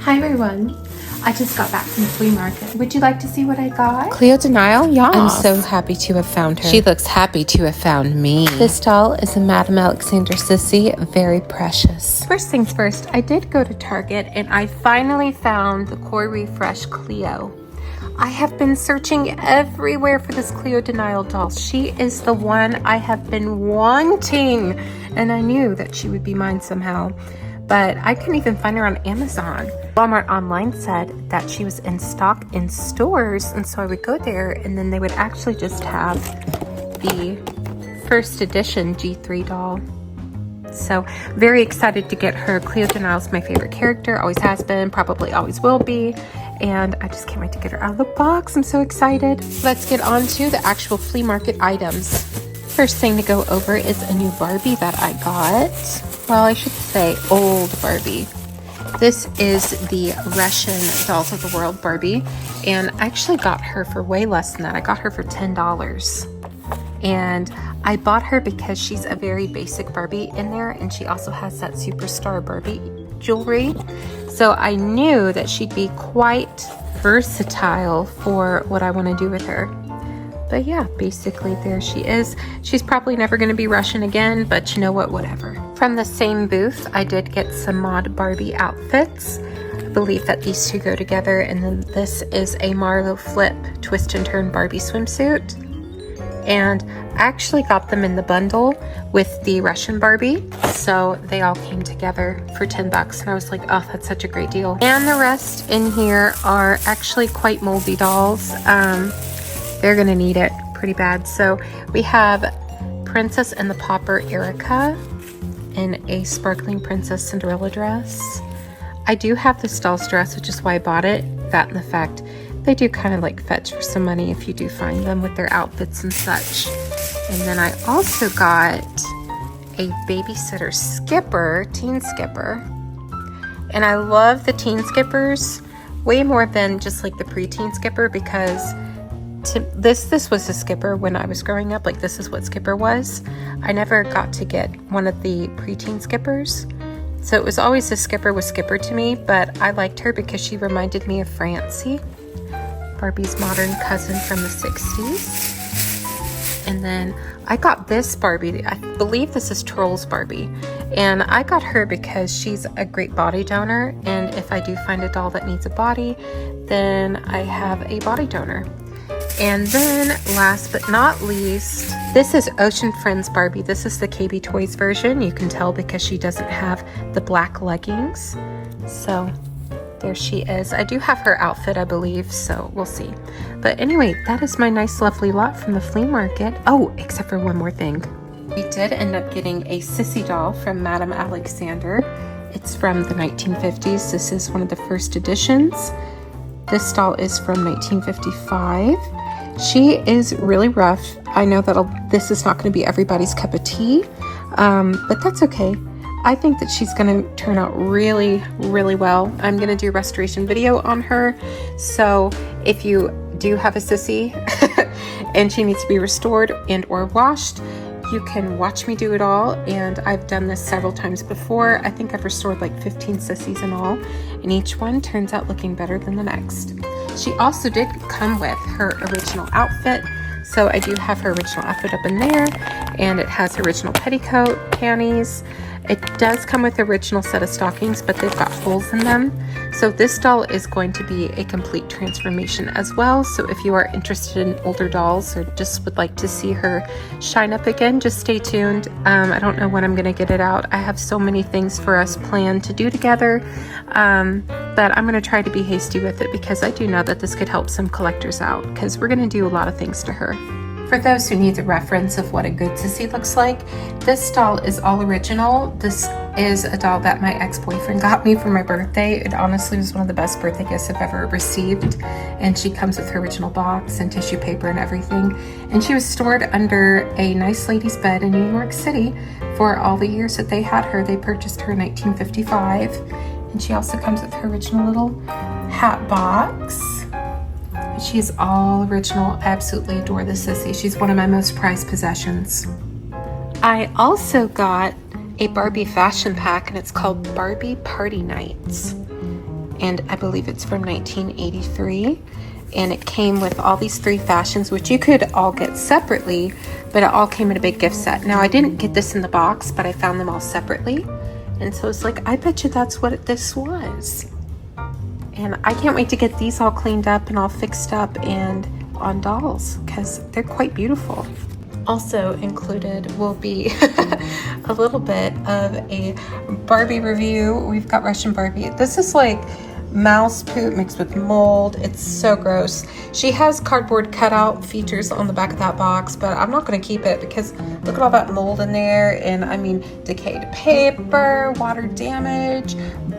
Hi everyone, I just got back from the flea market. Would you like to see what I got? Cleo Denial? Yeah. I'm so happy to have found her. She looks happy to have found me. This doll is a Madame Alexander Cissy, very precious. First things first, I did go to Target and I finally found the Core Refresh Cleo. I have been searching everywhere for this Cleo Denial doll. She is the one I have been wanting, and I knew that she would be mine somehow. But I couldn't even find her on Amazon. Walmart online said that she was in stock in stores, and so I would go there and then they would actually just have the first edition G3 doll. So very excited to get her. Cleo Denial's my favorite character, always has been, probably always will be, and I just can't wait to get her out of the box. I'm so excited. Let's get on to the actual flea market items. First thing to go over is a new Barbie that I got. Well, I should say old Barbie. This is the Russian Dolls of the World Barbie, and I actually got her for way less than that. I got her for $10. And I bought her because she's a very basic Barbie in there, and she also has that Superstar Barbie jewelry. So I knew that she'd be quite versatile for what I want to do with her. But yeah, basically there she is. She's probably never going to be Russian again, but you know what, whatever. From the same booth, I did get some mod Barbie outfits. I believe that these two go together, and then this is a Marlowe Flip twist and turn Barbie swimsuit. And I actually got them in the bundle with the Russian Barbie, so they all came together for $10, and I was like, oh, that's such a great deal. And the rest in here are actually quite moldy dolls. They're gonna need it pretty bad. So we have Princess and the Pauper Erica in a sparkling Princess Cinderella dress. I do have this doll's dress, which is why I bought it. That and the fact they do kind of like fetch for some money if you do find them with their outfits and such. And then I also got a babysitter skipper, teen skipper. And I love the teen skippers way more than just like the preteen skipper, because this was a skipper when I was growing up. Like, this is what skipper was. I never got to get one of the preteen skippers, so it was always a skipper was skipper to me. But I liked her because she reminded me of Francie, Barbie's modern cousin from the 60s. And then I got this Barbie, I believe this is Troll's Barbie, and I got her because she's a great body donor, and if I do find a doll that needs a body, then I have a body donor. And then last but not least, this is Ocean Friends Barbie. This is the KB Toys version. You can tell because she doesn't have the black leggings. So there she is. I do have her outfit, I believe, so we'll see. But anyway, that is my nice lovely lot from the flea market. Oh, except for one more thing. We did end up getting a Cissy doll from Madame Alexander. It's from the 1950s. This is one of the first editions. This doll is from 1955. She is really rough. I know that this is not going to be everybody's cup of tea, but that's okay. I think that she's going to turn out really, really well. I'm going to do a restoration video on her. So if you do have a Cissy and she needs to be restored and or washed, you can watch me do it all, and I've done this several times before. I think I've restored like 15 Sissies in all, and each one turns out looking better than the next. She also did come with her original outfit, so I do have her original outfit up in there, and it has original petticoat, panties. It does come with the original set of stockings, but they've got holes in them. So this doll is going to be a complete transformation as well. So if you are interested in older dolls or just would like to see her shine up again, just stay tuned. I don't know when I'm going to get it out. I have so many things for us planned to do together, but I'm going to try to be hasty with it because I do know that this could help some collectors out, because we're going to do a lot of things to her. For those who need the reference of what a good Cissy looks like, this doll is all original. This is a doll that my ex-boyfriend got me for my birthday. It honestly was one of the best birthday gifts I've ever received. And she comes with her original box and tissue paper and everything. And she was stored under a nice lady's bed in New York City for all the years that they had her. They purchased her in 1955. And she also comes with her original little hat box. She's all original. I absolutely adore this Cissy. She's one of my most prized possessions. I also got a Barbie fashion pack, and it's called Barbie Party Nights. and I believe it's from 1983. And it came with all these 3 fashions, which you could all get separately, but it all came in a big gift set. Now, I didn't get this in the box, but I found them all separately. And so it's like, I bet you that's what this was. And I can't wait to get these all cleaned up and all fixed up and on dolls, because they're quite beautiful. Also included will be a little bit of a Barbie review. We've got Russian Barbie. This is like mouse poop mixed with mold. It's so gross. She has cardboard cutout features on the back of that box, but I'm not going to keep it because look at all that mold in there. And I mean, decayed paper, water damage,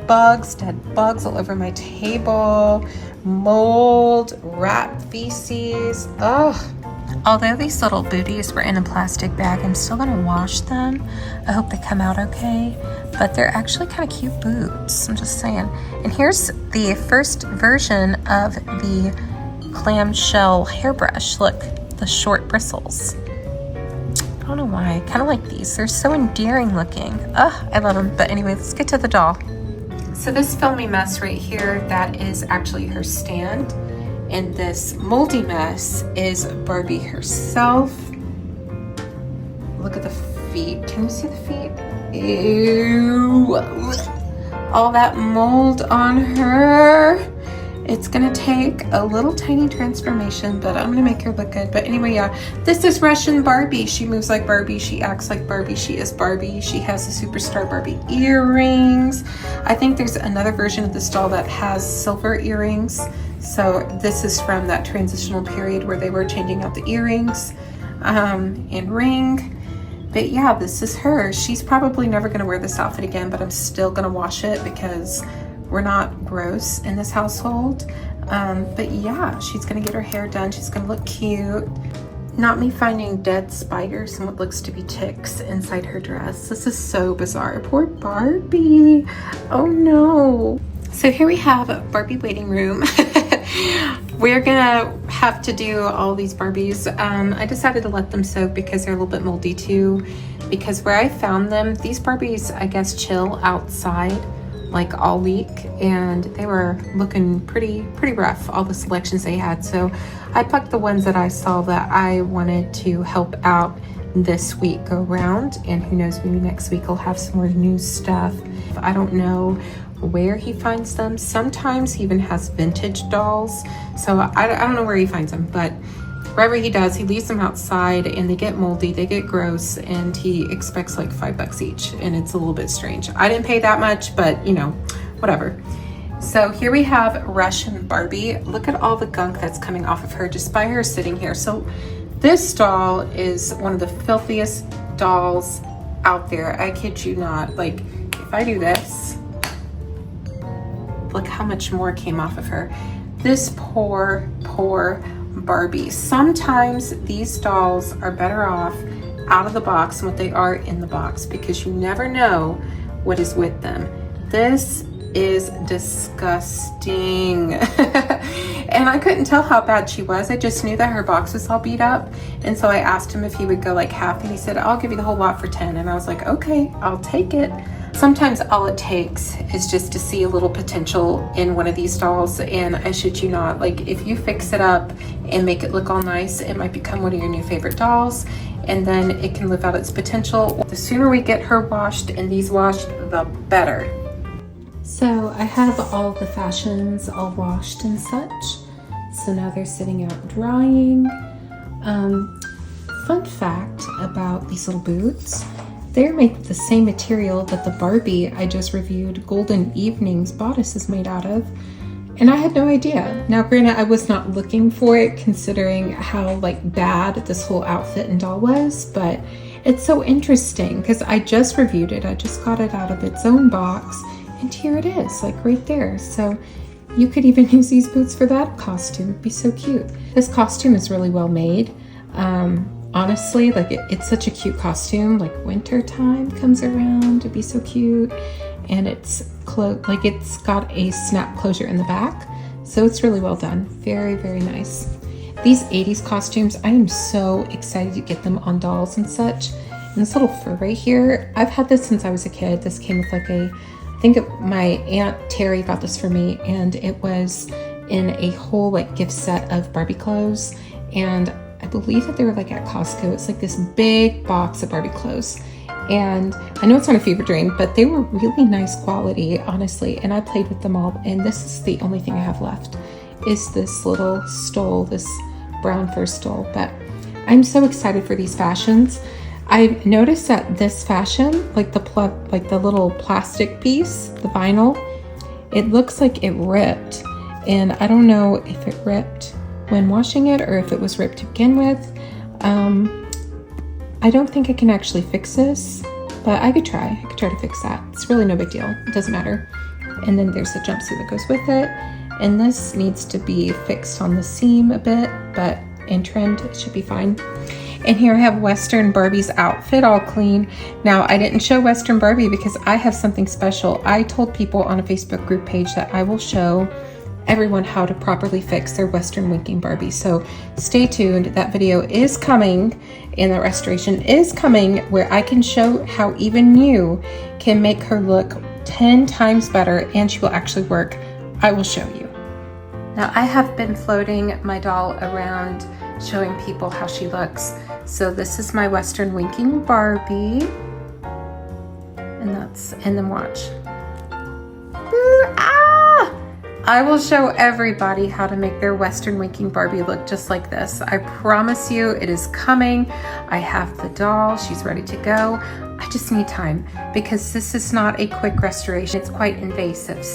bugs, dead bugs all over my table, mold, rat feces. Ugh. Although these little booties were in a plastic bag, I'm still gonna wash them. I hope they come out okay, but they're actually kind of cute boots, I'm just saying. And here's the first version of the clamshell hairbrush. Look, the short bristles. I don't know why, I kind of like these. They're so endearing looking. Ugh, I love them. But anyway, let's get to the doll. So this filmy mess right here, that is actually her stand. And this moldy mess is Barbie herself. Look at the feet. Can you see the feet? Ew. All that mold on her. It's gonna take a little tiny transformation, but I'm gonna make her look good. But anyway, yeah, this is Russian Barbie. She moves like Barbie, she acts like Barbie, she is Barbie. She has the superstar Barbie earrings. I think there's another version of this doll that has silver earrings. So this is from that transitional period where they were changing out the earrings and ring. But yeah, this is her. She's probably never gonna wear this outfit again, but I'm still gonna wash it because we're not gross in this household. But yeah, she's gonna get her hair done. She's gonna look cute. Not me finding dead spiders and what looks to be ticks inside her dress. This is so bizarre. Poor Barbie. Oh no. So here we have a Barbie waiting room. We're gonna have to do all these Barbies. I decided to let them soak because they're a little bit moldy too. Because where I found them, these Barbies, I guess, chill outside like all week, and they were looking pretty rough, all the selections they had. So I plucked the ones that I saw that I wanted to help out this week go around, and who knows, maybe next week I'll have some more new stuff. I don't know where he finds them. Sometimes he even has vintage dolls, so I don't know where he finds them, but wherever he does, he leaves them outside and they get moldy, they get gross, and he expects like $5 each, and it's a little bit strange. I didn't pay that much, but you know, whatever. So here we have Russian Barbie. Look at all the gunk that's coming off of her just by her sitting here. So this doll is one of the filthiest dolls out there. I kid you not. Like, if I do this, look how much more came off of her. This poor Barbie. Sometimes these dolls are better off out of the box than what they are in the box, because you never know what is with them. This is disgusting. And I couldn't tell how bad she was. I just knew that her box was all beat up. And so I asked him if he would go like half, and he said, I'll give you the whole lot for 10. And I was like, okay, I'll take it. Sometimes all it takes is just to see a little potential in one of these dolls, and I shit you not, like if you fix it up and make it look all nice, it might become one of your new favorite dolls, and then it can live out its potential. The sooner we get her washed and these washed, the better. So I have all the fashions all washed and such, so now they're sitting out drying. Fun fact about these little boots, they're made with the same material that the Barbie I just reviewed, Golden Evenings bodice, is made out of. And I had no idea. Now granted, I was not looking for it considering how like bad this whole outfit and doll was, but it's so interesting because I just reviewed it. I just got it out of its own box, and here it is, like right there. So you could even use these boots for that costume. It'd be so cute. This costume is really well made. Honestly, like it's such a cute costume. Like winter time comes around, it'd be so cute, and it's like it's got a snap closure in the back, so it's really well done. Very nice. These 80s costumes, I am so excited to get them on dolls and such. And this little fur right here, I've had this since I was a kid. This came with like a think my Aunt Terry got this for me, and it was in a whole like gift set of Barbie clothes, and I believe that they were like at Costco. It's like this big box of Barbie clothes, and I know it's not a fever dream, but they were really nice quality, honestly, and I played with them all, and this is the only thing I have left is this little stole, this brown fur stole. But I'm so excited for these fashions. I noticed that this fashion, like the little plastic piece, the vinyl, it looks like it ripped, and I don't know if it ripped when washing it or if it was ripped to begin with. I don't think I can actually fix this, but I could try to fix that. It's really no big deal, it doesn't matter. And then there's the jumpsuit that goes with it, and this needs to be fixed on the seam a bit, but in trend it should be fine. And here I have Western Barbie's outfit all clean. Now, I didn't show Western Barbie because I have something special. I told people on a Facebook group page that I will show everyone how to properly fix their Western winking Barbie. So stay tuned. That video is coming, and the restoration is coming, where I can show how even you can make her look 10 times better, and she will actually work. I will show you. Now, I have been floating my doll around showing people how she looks. So this is my Western winking Barbie, and then watch. I will show everybody how to make their Western winking Barbie look just like this. I promise you, it is coming. I have the doll, she's ready to go. I just need time because this is not a quick restoration. It's quite invasive.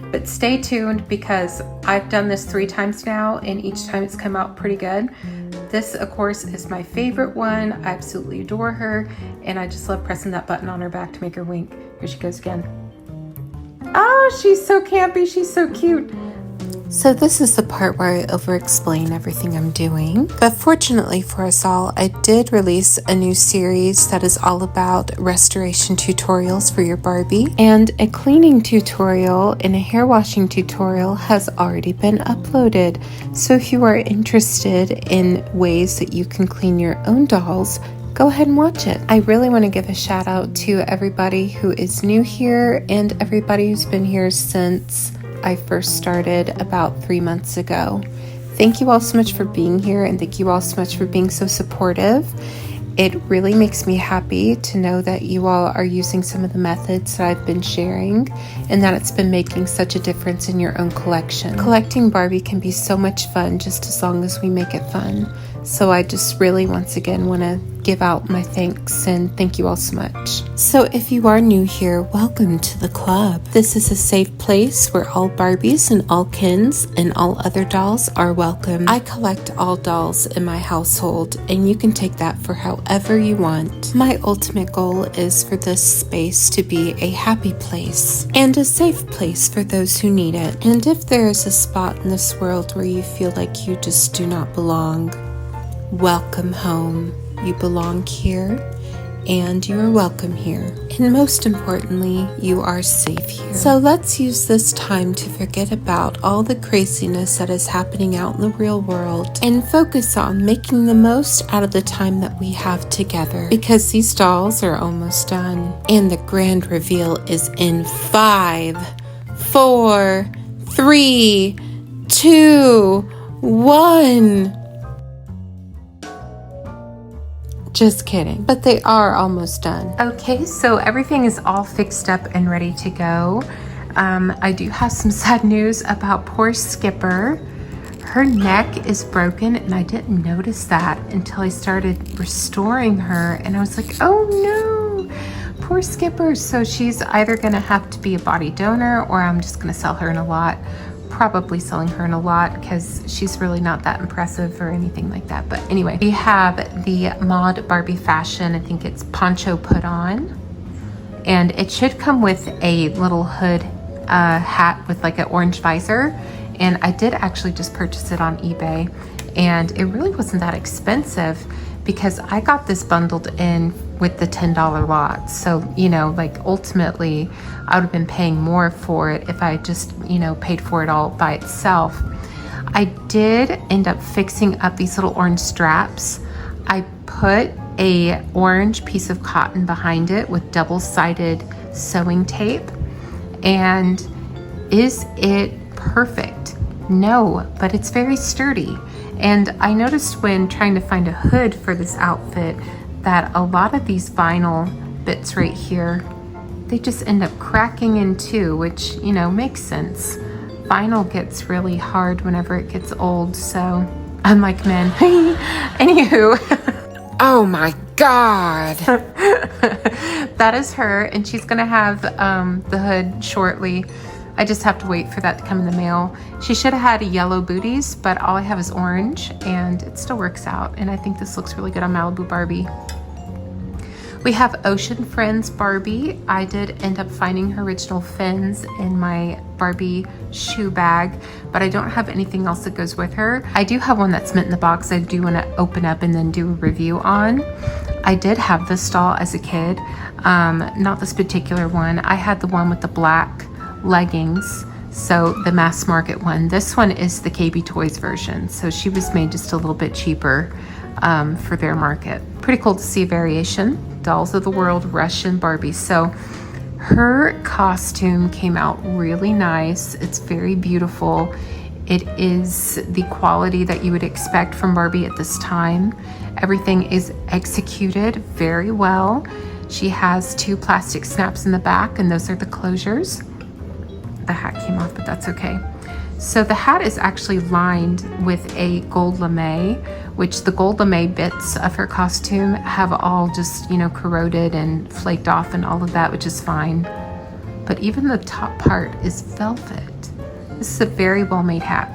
But stay tuned because I've done this 3 times now, and each time it's come out pretty good. This, of course, is my favorite one. I absolutely adore her, and I just love pressing that button on her back to make her wink. Here she goes again. Oh, she's so campy. She's so cute. So this is the part where I over-explain everything I'm doing. But fortunately for us all, I did release a new series that is all about restoration tutorials for your Barbie. And a cleaning tutorial and a hair washing tutorial has already been uploaded. So if you are interested in ways that you can clean your own dolls, go ahead and watch it. I really want to give a shout out to everybody who is new here and everybody who's been here since I first started about 3 months ago. Thank you all so much for being here, and thank you all so much for being so supportive. It really makes me happy to know that you all are using some of the methods that I've been sharing, and that it's been making such a difference in your own collection. Collecting Barbie can be so much fun just as long as we make it fun. So I just really once again want to give out my thanks and thank you all so much. So if you are new here, welcome to the club. This is a safe place where all Barbies and all Kens and all other dolls are welcome. I collect all dolls in my household, and you can take that for however you want. My ultimate goal is for this space to be a happy place and a safe place for those who need it. And if there is a spot in this world where you feel like you just do not belong, welcome home. You belong here, and you are welcome here. And most importantly, you are safe here. So let's use this time to forget about all the craziness that is happening out in the real world and focus on making the most out of the time that we have together, because these dolls are almost done. And the grand reveal is in 5, 4, 3, 2, 1. Just kidding, but they are almost done. Okay, so everything is all fixed up and ready to go. I do have some sad news about poor Skipper. Her neck is broken, and I didn't notice that until I started restoring her, and I was like, oh no, poor Skipper. So she's either gonna have to be a body donor, or I'm just gonna sell her in a lot. Probably selling her in a lot because she's really not that impressive or anything like that. But anyway, we have the Mod Barbie fashion. I think it's poncho put on, and it should come with a little hood hat with like an orange visor. And I did actually just purchase it on eBay, and it really wasn't that expensive because I got this bundled in with the $10 lot. So, you know, like ultimately I would have been paying more for it if I just, you know, paid for it all by itself. I did end up fixing up these little orange straps. I put a orange piece of cotton behind it with double-sided sewing tape. And is it perfect? No, but it's very sturdy. And I noticed when trying to find a hood for this outfit that a lot of these vinyl bits right here, they just end up cracking in two, which, you know, makes sense. Vinyl gets really hard whenever it gets old, so unlike men. Anywho. Oh my God. That is her, and she's gonna have the hood shortly. I just have to wait for that to come in the mail. She should have had yellow booties, but all I have is orange, and it still works out. And I think this looks really good on Malibu Barbie. We have Ocean Friends Barbie. I did end up finding her original fins in my Barbie shoe bag, but I don't have anything else that goes with her. I do have one that's mint in the box I do want to open up and then do a review on. I did have this doll as a kid, not this particular one. I had the one with the black leggings, so the mass market one. This one is the KB Toys version, so she was made just a little bit cheaper for their market. Pretty cool to see a variation. Dolls of the World Russian Barbie. So her costume came out really nice. It's very beautiful. It is the quality that you would expect from Barbie at this time. Everything is executed very well. She has 2 plastic snaps in the back, and those are the closures. The hat came off, but that's okay. So the hat is actually lined with a gold lame, which the gold lame bits of her costume have all just, you know, corroded and flaked off and all of that, which is fine. But even the top part is velvet. This is a very well-made hat.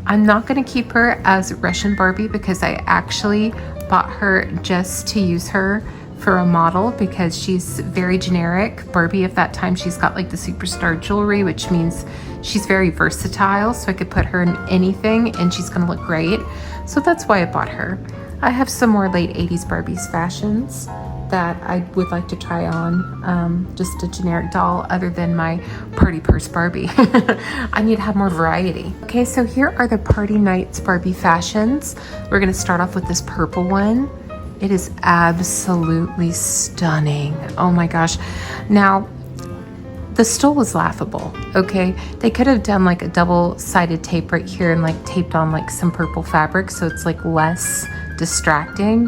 I'm not going to keep her as Russian Barbie because I actually bought her just to use her for a model because she's very generic. Barbie of that time, she's got like the superstar jewelry, which means she's very versatile, so I could put her in anything and she's gonna look great. So that's why I bought her. I have some more late 80s Barbies fashions that I would like to try on. Just a generic doll other than my party purse Barbie. I need to have more variety. Okay, so here are the Party Nights Barbie fashions. We're gonna start off with this purple one. It is absolutely stunning. Oh my gosh. Now, the stole was laughable, okay? They could have done like a double-sided tape right here and like taped on like some purple fabric so it's like less distracting.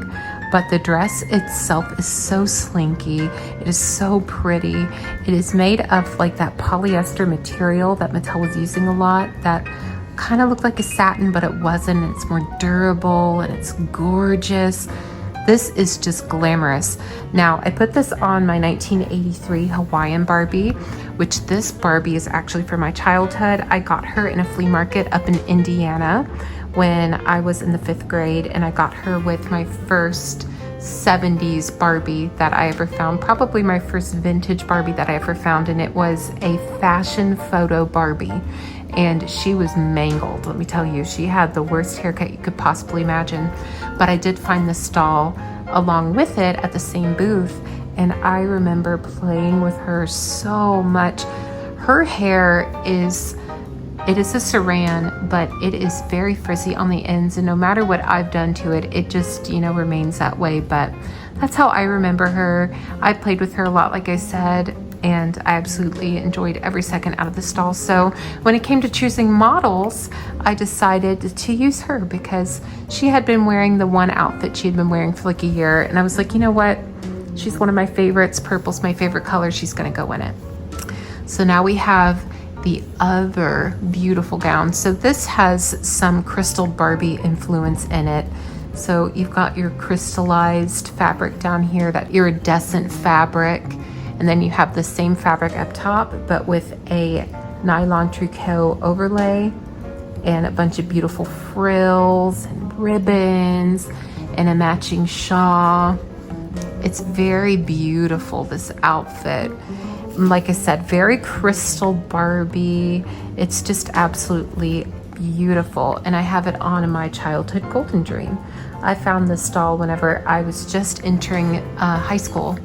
But the dress itself is so slinky. It is so pretty. It is made of like that polyester material that Mattel was using a lot that kind of looked like a satin, but it wasn't. It's more durable and it's gorgeous. This is just glamorous. Now, I put this on my 1983 Hawaiian Barbie, which this Barbie is actually from my childhood. I got her in a flea market up in Indiana when I was in the 5th grade, and I got her with my first 70s Barbie that I ever found, probably my first vintage Barbie that I ever found, and it was a fashion photo Barbie. And she was mangled, let me tell you. She had the worst haircut you could possibly imagine. But I did find this doll along with it at the same booth, and I remember playing with her so much. Her hair is, it is a saran, but it is very frizzy on the ends, and no matter what I've done to it, it just, you know, remains that way. But that's how I remember her. I played with her a lot, like I said, and I absolutely enjoyed every second out of this doll. So when it came to choosing models, I decided to use her because she had been wearing the one outfit she had been wearing for like a year, and I was like, you know what? She's one of my favorites. Purple's my favorite color. She's gonna go in it. So now we have the other beautiful gown. So this has some crystal Barbie influence in it. So you've got your crystallized fabric down here, that iridescent fabric. And then you have the same fabric up top, but with a nylon tricot overlay and a bunch of beautiful frills and ribbons and a matching shawl. It's very beautiful, this outfit. Like I said, very crystal Barbie. It's just absolutely beautiful. And I have it on in my childhood golden dream. I found this doll whenever I was just entering high school.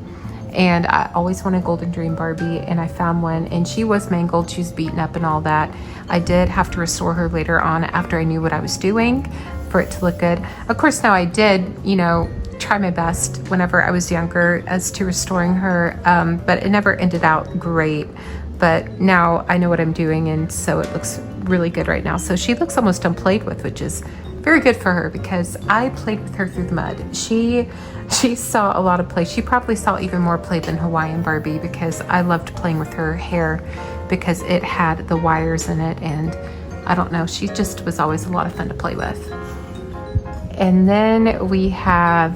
And I always wanted Golden Dream Barbie, and I found one, and she was mangled, she was beaten up and all that. I did have to restore her later on after I knew what I was doing for it to look good. Of course, now I did, you know, try my best whenever I was younger as to restoring her, but it never ended out great. but now I know what I'm doing, and so it looks really good right now. So she looks almost unplayed with, which is very good for her because I played with her through the mud. She saw a lot of play. She probably saw even more play than Hawaiian Barbie because I loved playing with her hair because it had the wires in it, and I don't know, she just was always a lot of fun to play with. And then we have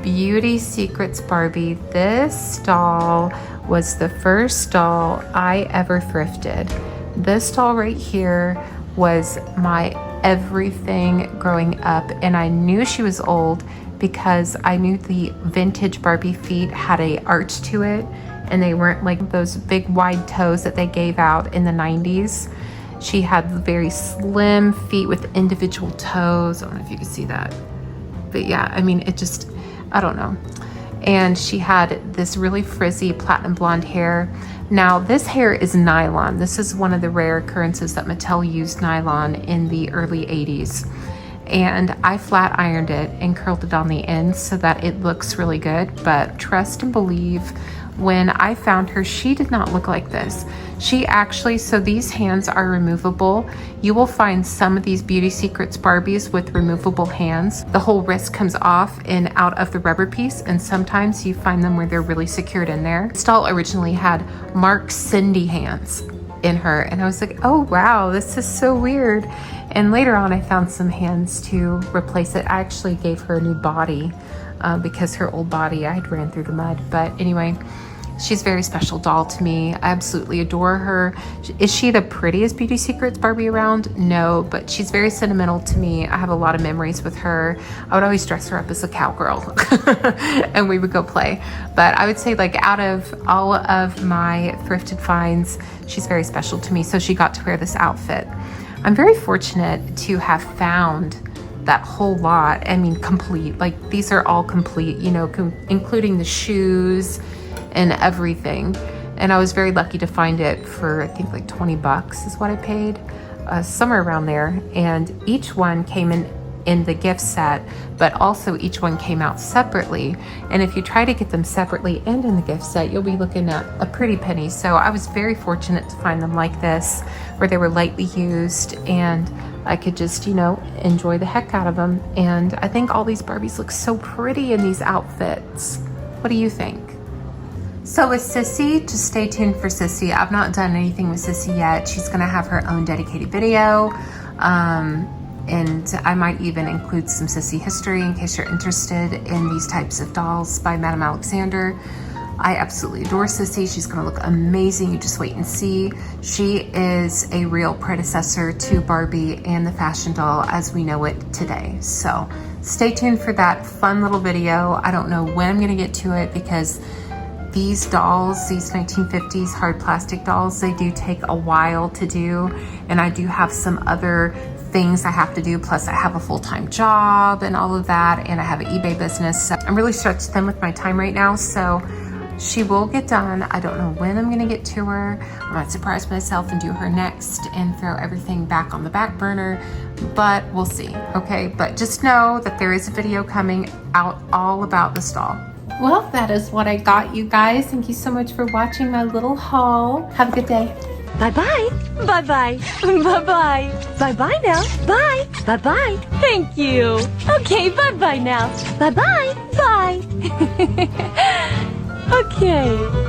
Beauty Secrets Barbie. This doll was the first doll I ever thrifted. This doll right here was my everything growing up, and I knew she was old because I knew the vintage Barbie feet had a arch to it, and they weren't like those big wide toes that they gave out in the 90s. She had very slim feet with individual toes. I don't know if you can see that, but yeah, I mean, it just, I don't know. And she had this really frizzy platinum blonde hair. Now this hair is nylon. This is one of the rare occurrences that Mattel used nylon in the early 80s. And I flat ironed it and curled it on the ends so that it looks really good. But trust and believe, when I found her, she did not look like this. She actually, so these hands are removable. You will find some of these Beauty Secrets Barbies with removable hands. The whole wrist comes off and out of the rubber piece, and sometimes you find them where they're really secured in there. This doll originally had Mark Cindy hands in her, and I was like, oh wow, this is so weird. And later on I found some hands to replace it. I actually gave her a new body because her old body I had ran through the mud. But anyway, she's a very special doll to me. I absolutely adore her. Is she the prettiest Beauty Secrets Barbie around? No, but she's very sentimental to me. I have a lot of memories with her. I would always dress her up as a cowgirl and we would go play. But I would say, like, out of all of my thrifted finds, she's very special to me. So she got to wear this outfit. I'm very fortunate to have found that whole lot. I mean, complete. Like, these are all complete, you know, including the shoes and everything. And I was very lucky to find it for, I think, like 20 bucks is what I paid, somewhere around there. And each one came in the gift set, but also each one came out separately. And if you try to get them separately and in the gift set, you'll be looking at a pretty penny. So I was very fortunate to find them like this, where they were lightly used and I could just, you know, enjoy the heck out of them. And I think all these Barbies look so pretty in these outfits. What do you think? So with Cissy, just stay tuned for Cissy. I've not done anything with Cissy yet. She's gonna have her own dedicated video. And I might even include some Cissy history in case you're interested in these types of dolls by Madame Alexander. I absolutely adore Cissy. She's gonna look amazing. You just wait and see. She is a real predecessor to Barbie and the fashion doll as we know it today. So stay tuned for that fun little video. I don't know when I'm gonna get to it because these dolls, these 1950s hard plastic dolls, they do take a while to do. And I do have some other things I have to do. Plus I have a full-time job and all of that. And I have an eBay business. So I'm really stretched thin with my time right now. So she will get done. I don't know when I'm gonna get to her. I might surprise myself and do her next and throw everything back on the back burner, but we'll see, okay? But just know that there is a video coming out all about this doll. Well, that is what I got, you guys. Thank you so much for watching my little haul. Have a good day. Bye-bye. Bye-bye. Bye-bye. Bye-bye now. Bye. Bye-bye. Thank you. Okay, bye-bye now. Bye-bye. Bye. Okay.